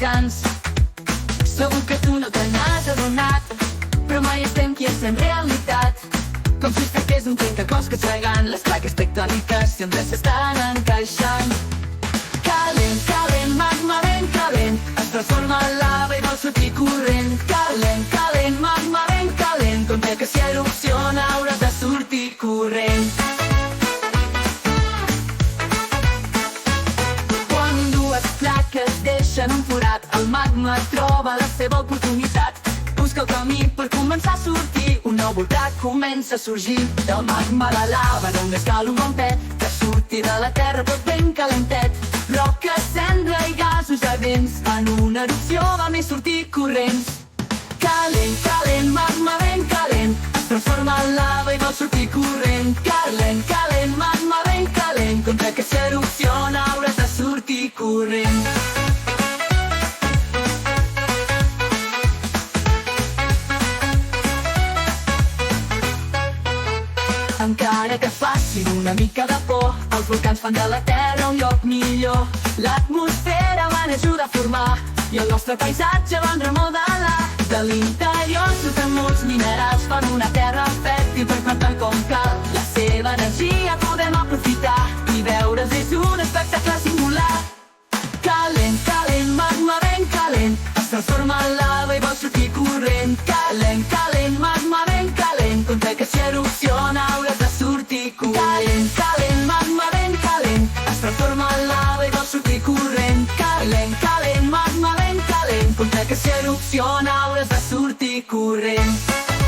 descans. Segur que tu no te n'has adonat, però mai estem quiets en realitat. Com si es tractés d'un trencaclós que segant les plaques tectòniques sempre s'estan encaixant. Calent, calent, magma ben calent, es transforma en lava i vol sortir corrent. Calent, calent, magma ben calent, conté que si erupciona hauràs de sortir corrent. Quan dues plaques deixen un forat, el magma troba la seva oportunitat. Busca el camí per començar a sortir, un nou volcà comença a sorgir. Del magma la lava només cal un bon pet, que surti de la terra tot ben calentet. Roca, cendra i gasos a vents, en una erupció va més sortir corrents. Calent, calent, magma ben calent, es transforma en lava i vol sortir corrent. Calent, calent, magma ben calent, contra que si erupciona hauràs de sortir corrent. Encara que facin una mica de por, els volcans fan de la Terra un lloc millor. L'atmosfera van ajudar a formar i el nostre paisatge van remodelar. De l'interior surten molts minerals, fan una terra fèrtil per plantar com cal. La seva energia podem aprofitar i veure's és un espectacle singular. Calent, calent, magma ben calent, es transforma en lava i vol sortir corrent. Calent, calent, magma ben calent, contra que si erupciona hauràs de sortir corrent. Calent, calent, magma ben calent, es transforma en lava i vol sortir corrent. Calent, calent, magma ben calent, contra que si erupciona hauràs de sortir corrent.